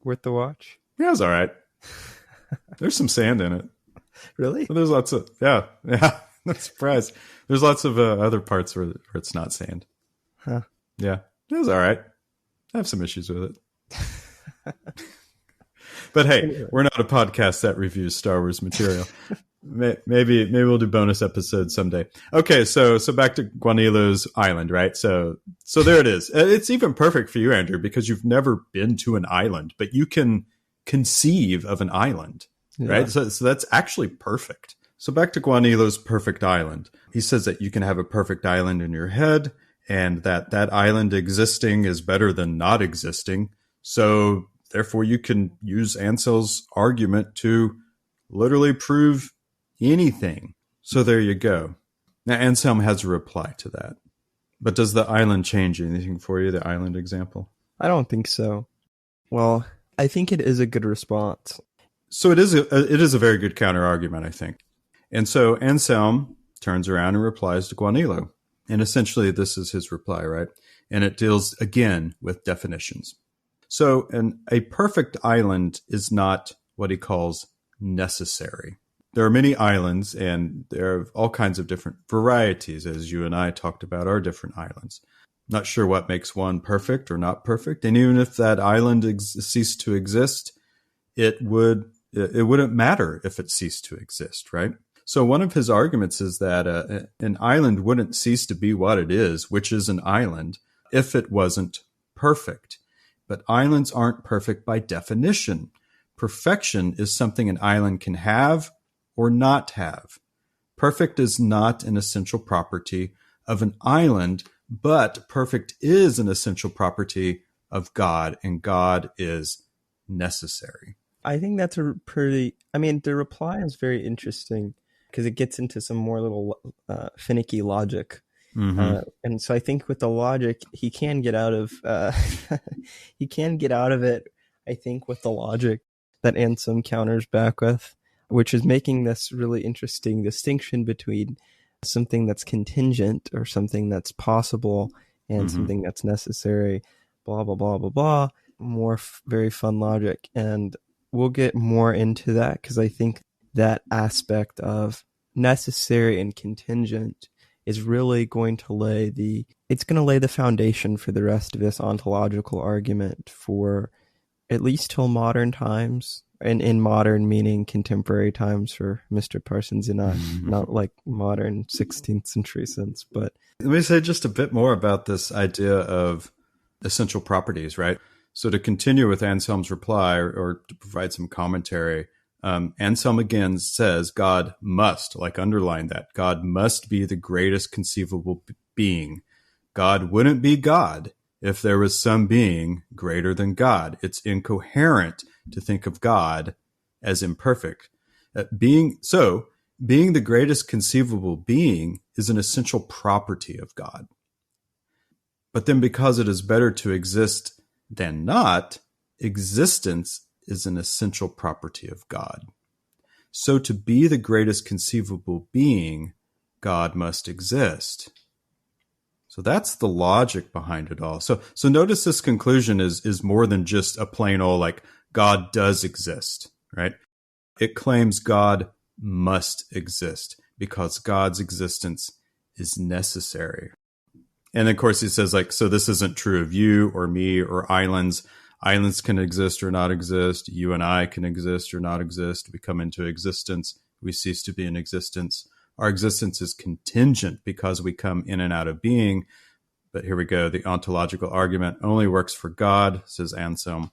worth the watch? Yeah, it's all right. There's some sand in it. Really? But there's lots of, yeah. I'm surprised. There's lots of other parts where it's not sand. Huh. Yeah, it was all right. I have some issues with it. But hey, anyway. We're not a podcast that reviews Star Wars material. Maybe we'll do bonus episodes someday. Okay, so back to Guanilo's island, right? So there it is. It's even perfect for you, Andrew, because you've never been to an island, but you can conceive of an island, right? So that's actually perfect. So back to Guanilo's perfect island. He says that you can have a perfect island in your head, and that island existing is better than not existing. So therefore, you can use Ansell's argument to literally prove anything. So there you go. Now, Anselm has a reply to that. But does the island change anything for you, the island example? I don't think so. Well, I think it is a good response. So it is a very good counter argument, I think. And so Anselm turns around and replies to Guanilo. And essentially, this is his reply, right? And it deals, again, with definitions. So a perfect island is not what he calls necessary. There are many islands, and there are all kinds of different varieties, as you and I talked about our different islands. Not sure what makes one perfect or not perfect. And even if that island ceased to exist, it wouldn't matter if it ceased to exist, right? So one of his arguments is that an island wouldn't cease to be what it is, which is an island, if it wasn't perfect. But islands aren't perfect by definition. Perfection is something an island can have or not have. Perfect is not an essential property of an island, but perfect is an essential property of God, and God is necessary. I think that's the reply is very interesting because it gets into some more little finicky logic. Mm-hmm. And so I think with the logic, he can get out of it, I think, with the logic that Anselm counters back with, which is making this really interesting distinction between something that's contingent or something that's possible and something that's necessary, blah, blah, blah, blah, blah. More very fun logic. And we'll get more into that because I think that aspect of necessary and contingent is really going to lay the foundation for the rest of this ontological argument for at least till modern times. And in modern meaning contemporary times for Mr. Parsons and not like modern 16th century sense. But let me say just a bit more about this idea of essential properties, right? So to continue with Anselm's reply or to provide some commentary, Anselm again says God must, underline that, God must be the greatest conceivable being. God wouldn't be God if there was some being greater than God. It's incoherent to think of God as imperfect. Being the greatest conceivable being is an essential property of God. But then because it is better to exist than not, existence is an essential property of God. So to be the greatest conceivable being, God must exist. So that's the logic behind it all. So notice this conclusion is more than just a plain old God does exist, right? It claims God must exist because God's existence is necessary. And of course he says so this isn't true of you or me or islands. Islands can exist or not exist. You and I can exist or not exist. We come into existence. We cease to be in existence. Our existence is contingent because we come in and out of being. But here we go. The ontological argument only works for God, says Anselm,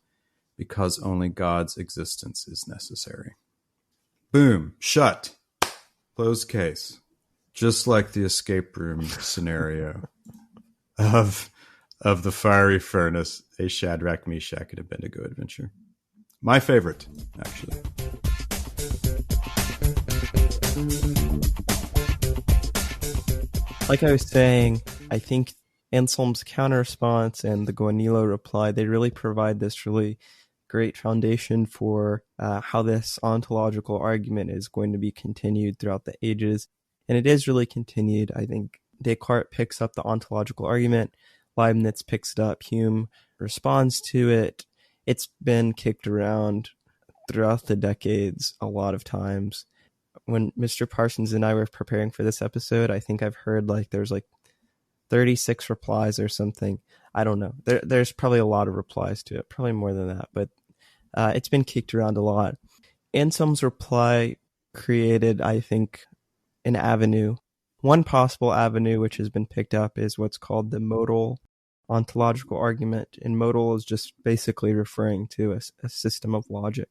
because only God's existence is necessary. Boom. Shut. Closed case. Just like the escape room scenario of of the fiery furnace, a Shadrach, Meshach, and Abednego adventure. My favorite, actually. Like I was saying, I think Anselm's counter-response and the Guanilo reply, they really provide this really great foundation for how this ontological argument is going to be continued throughout the ages. And it is really continued. I think Descartes picks up the ontological argument, Leibniz picks it up, Hume responds to it. It's been kicked around throughout the decades a lot of times. When Mr. Parsons and I were preparing for this episode, I think I've heard there's 36 replies or something. I don't know. There's probably a lot of replies to it, probably more than that, but it's been kicked around a lot. Anselm's reply created, I think, an avenue. One possible avenue which has been picked up is what's called the modal ontological argument. And modal is just basically referring to a system of logic.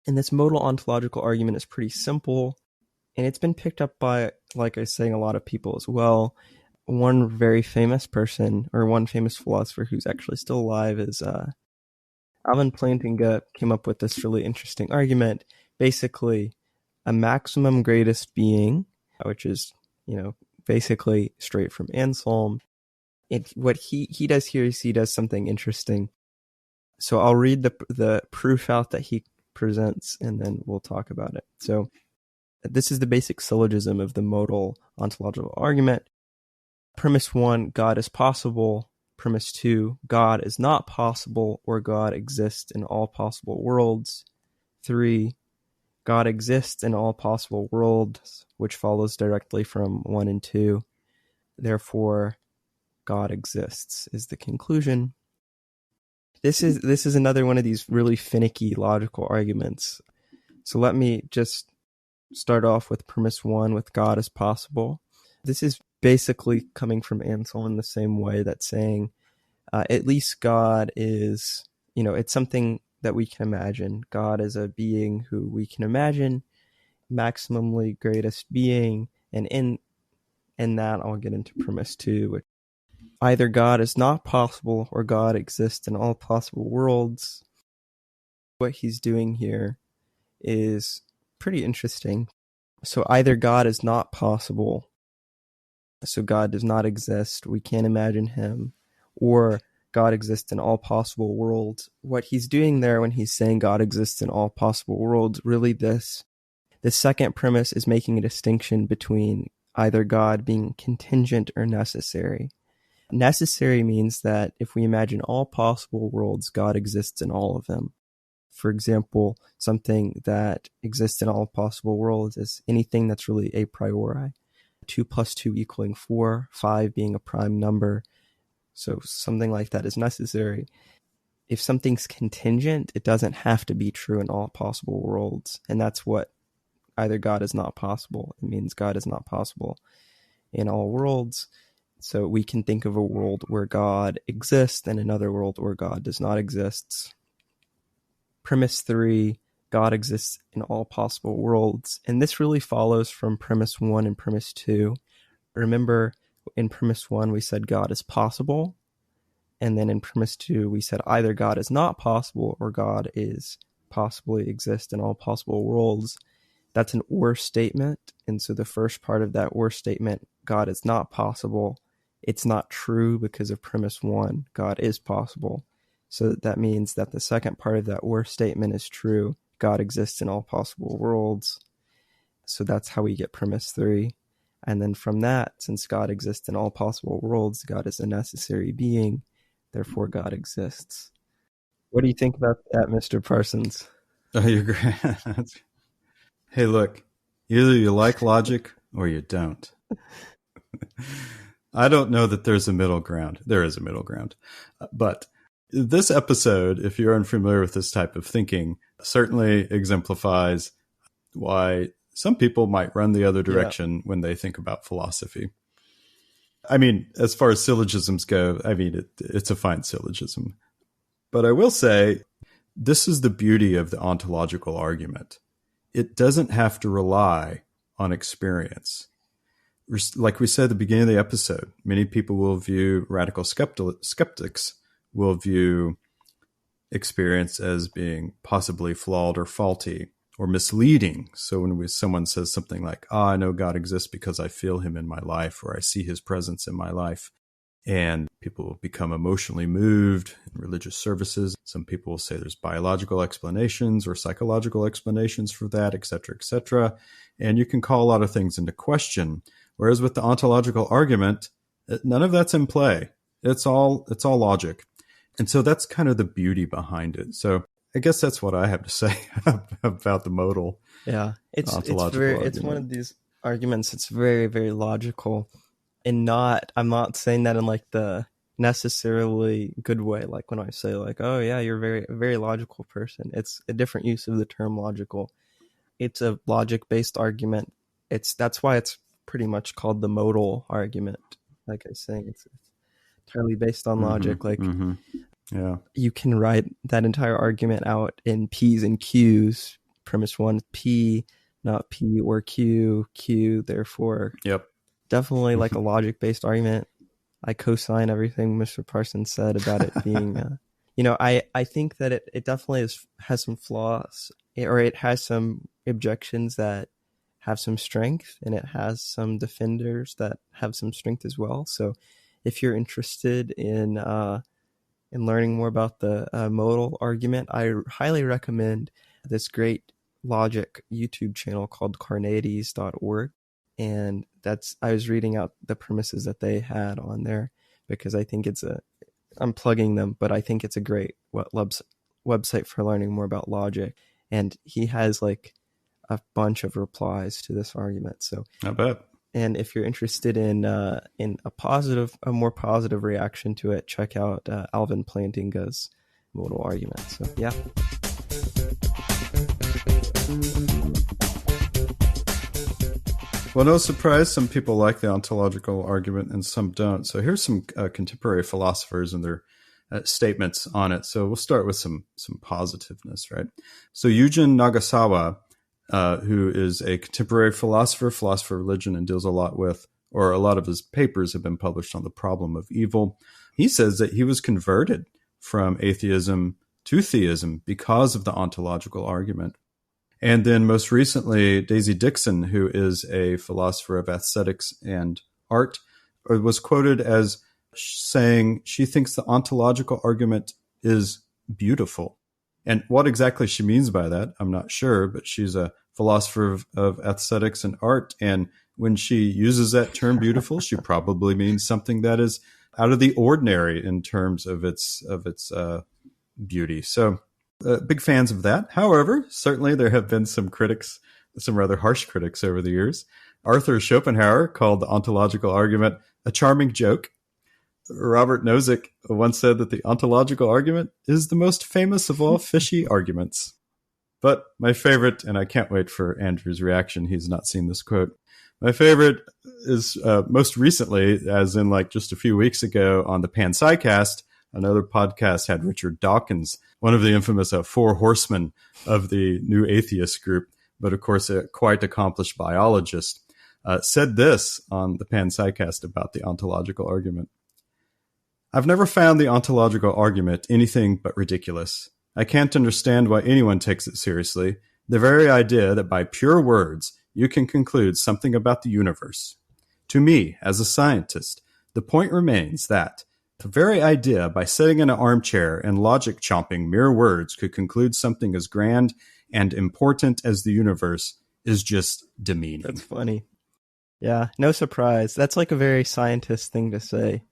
And this modal ontological argument is pretty simple, and it's been picked up by, like I was saying, a lot of people as well. One very famous person, or one famous philosopher who's actually still alive, is Alvin Plantinga came up with this really interesting argument. Basically, a maximum greatest being, which is, basically straight from Anselm. What he does here is he does something interesting. So I'll read the proof out that he presents, and then we'll talk about it. So this is the basic syllogism of the modal ontological argument. Premise 1, God is possible. Premise 2, God is not possible, or God exists in all possible worlds. 3, God exists in all possible worlds, which follows directly from 1 and 2. Therefore, God exists is the conclusion. This is another one of these really finicky logical arguments. So let me just start off with premise 1, with God is possible. This is basically coming from Anselm in the same way, that saying at least God is, it's something that we can imagine. God is a being who we can imagine, maximally greatest being, and in that I'll get into premise 2, which either God is not possible or God exists in all possible worlds. What he's doing here is pretty interesting. So either God is not possible, so God does not exist, we can't imagine him, or God exists in all possible worlds. What he's doing there when he's saying God exists in all possible worlds, really this second premise is making a distinction between either God being contingent or necessary. Necessary means that if we imagine all possible worlds, God exists in all of them. For example, something that exists in all possible worlds is anything that's really a priori. 2 plus 2 equaling 4, 5 being a prime number. So something like that is necessary. If something's contingent, it doesn't have to be true in all possible worlds. And that's what either God is not possible. It means God is not possible in all worlds. So we can think of a world where God exists and another world where God does not exist. Premise 3, God exists in all possible worlds. And this really follows from premise 1 and premise 2. Remember, in premise 1, we said God is possible. And then in premise 2, we said either God is not possible or God is possibly exist in all possible worlds. That's an or statement. And so the first part of that or statement, God is not possible, it's not true because of premise 1, God is possible. So that means that the second part of that or statement is true. God exists in all possible worlds. So that's how we get premise 3. And then from that, since God exists in all possible worlds, God is a necessary being. Therefore, God exists. What do you think about that, Mr. Parsons? Oh, you're great. Hey, look, either you like logic or you don't. I don't know that there's a middle ground. There is a middle ground. But this episode, if you're unfamiliar with this type of thinking, certainly exemplifies why some people might run the other direction when they think about philosophy. I mean, as far as syllogisms go, it's a fine syllogism. But I will say, this is the beauty of the ontological argument. It doesn't have to rely on experience. like we said at the beginning of the episode, many people will view radical skeptics will view experience as being possibly flawed or faulty or misleading. So when someone says something like, I know God exists because I feel him in my life, or I see his presence in my life, and people will become emotionally moved in religious services. Some people will say there's biological explanations or psychological explanations for that, et cetera, et cetera. And you can call a lot of things into question. Whereas with the ontological argument, none of that's in play. It's all logic. And so that's kind of the beauty behind it. So I guess that's what I have to say about the modal. Yeah, it's argument. one of these arguments. It's very, very logical, and I'm not saying that in like the necessarily good way. Like when I say like, oh yeah, you're a very logical person. It's a different use of the term logical. It's a logic-based argument. That's why it's pretty much called the modal argument. Like I was saying, it's entirely based on logic. Like, yeah, you can write that entire argument out in P's and Q's. Premise one, P, not P or Q, Q, therefore. Yep. Definitely like a logic-based argument. I co-sign everything Mr. Parsons said about it being, I think that it definitely has some flaws, or it has some objections that have some strength, and it has some defenders that have some strength as well. So if you're interested in learning more about the modal argument, I highly recommend this great logic YouTube channel called carnades.org. And I was reading out the premises that they had on there because I think I'm plugging them, but I think it's a great website for learning more about logic. And he has like a bunch of replies to this argument. So I bet. And if you're interested in a more positive reaction to it, check out Alvin Plantinga's modal argument. So yeah. Well, no surprise, some people like the ontological argument and some don't. So here's some contemporary philosophers and their statements on it. So we'll start with some positiveness, right? So Eugen Nagasawa, who is a contemporary philosopher of religion, and deals a lot of his papers have been published on the problem of evil. He says that he was converted from atheism to theism because of the ontological argument. And then most recently, Daisy Dixon, who is a philosopher of aesthetics and art, was quoted as saying she thinks the ontological argument is beautiful. And what exactly she means by that, I'm not sure, but she's a philosopher of aesthetics and art. And when she uses that term beautiful, she probably means something that is out of the ordinary in terms of its beauty. So big fans of that. However, certainly there have been some critics, some rather harsh critics over the years. Arthur Schopenhauer called the ontological argument a charming joke. Robert Nozick once said that the ontological argument is the most famous of all fishy arguments. But my favorite, and I can't wait for Andrew's reaction, he's not seen this quote. My favorite is most recently, as in like just a few weeks ago on the Panpsycast, another podcast had Richard Dawkins, one of the infamous Four Horsemen of the New Atheist group, but of course a quite accomplished biologist, said this on the Panpsycast about the ontological argument. I've never found the ontological argument anything but ridiculous. I can't understand why anyone takes it seriously. The very idea that by pure words you can conclude something about the universe. To me, as a scientist, the point remains that the very idea by sitting in an armchair and logic chomping mere words could conclude something as grand and important as the universe is just demeaning. That's funny. Yeah, no surprise. That's like a very scientist thing to say.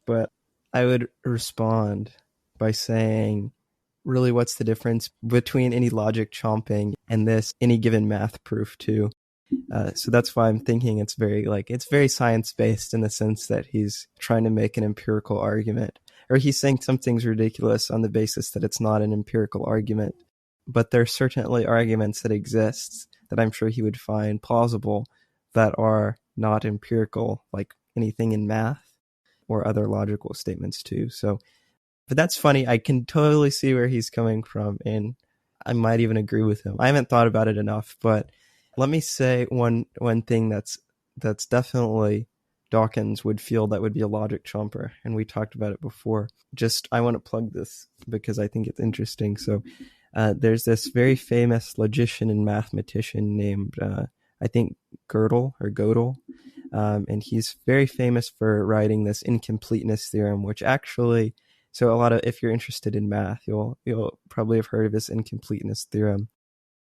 But I would respond by saying, really, what's the difference between any logic chomping and this any given math proof too? So that's why I'm thinking it's very science-based in the sense that he's trying to make an empirical argument, or he's saying something's ridiculous on the basis that it's not an empirical argument. But there are certainly arguments that exist that I'm sure he would find plausible that are not empirical, like anything in math or other logical statements too. So, but that's funny. I can totally see where he's coming from, and I might even agree with him. I haven't thought about it enough, but let me say one thing that's that's definitely Dawkins would feel that would be a logic chomper, and we talked about it before. Just, I want to plug this because I think it's interesting. So there's this very famous logician and mathematician named, I think, Gödel, and he's very famous for writing this incompleteness theorem, which actually, so a lot of, if you're interested in math, you'll probably have heard of this incompleteness theorem.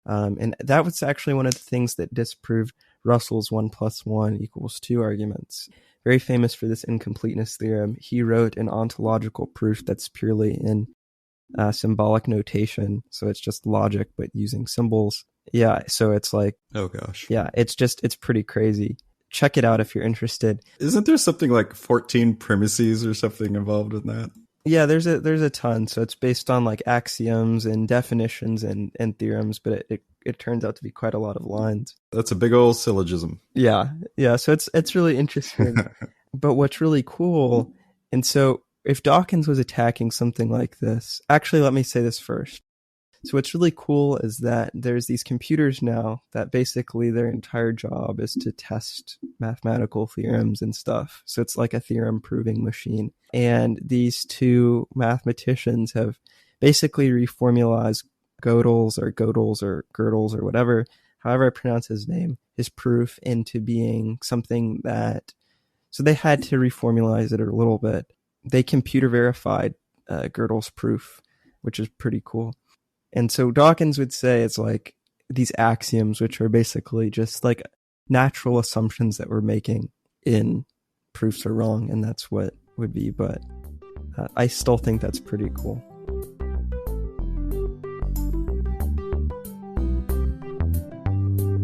And that was actually one of the things that disproved Russell's 1 + 1 = 2 arguments. Very famous for this incompleteness theorem. He wrote an ontological proof that's purely in symbolic notation. So it's just logic, but using symbols. Yeah. So it's like, oh gosh. Yeah. It's pretty crazy. Check it out if you're interested. Isn't there something like 14 premises or something involved in that? Yeah, there's a ton. So it's based on like axioms and definitions and theorems, but it turns out to be quite a lot of lines. That's a big old syllogism. Yeah. So it's really interesting. But what's really cool, and so if Dawkins was attacking something like this, actually, let me say this first. So what's really cool is that there's these computers now that basically their entire job is to test mathematical theorems and stuff. So it's like a theorem proving machine. And these two mathematicians have basically reformulized Gödel's or whatever, however I pronounce his name, his proof into being something that, so they had to reformulize it a little bit. They computer verified Gödel's proof, which is pretty cool. And so Dawkins would say it's like these axioms, which are basically just like natural assumptions that we're making in proofs are wrong, and that's what would be. But I still think that's pretty cool.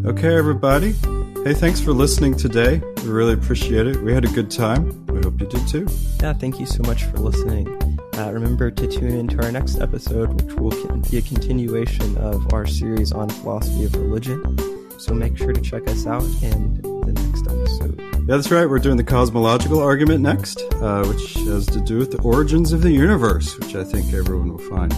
Okay, everybody. Hey, thanks for listening today. We really appreciate it. We had a good time. We hope you did too. Yeah, thank you so much for listening. Remember to tune into our next episode, which will be a continuation of our series on philosophy of religion. So make sure to check us out in the next episode. Yeah, that's right. We're doing the cosmological argument next, which has to do with the origins of the universe, which I think everyone will find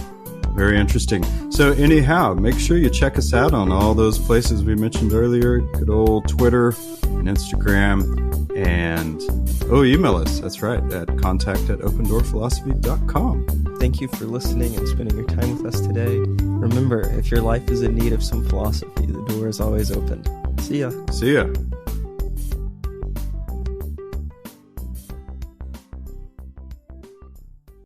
very interesting. So anyhow, make sure you check us out on all those places we mentioned earlier. Good old Twitter and Instagram. And, email us. That's right, at contact@opendoorphilosophy.com. Thank you for listening and spending your time with us today. Remember, if your life is in need of some philosophy, the door is always open. See ya. See ya.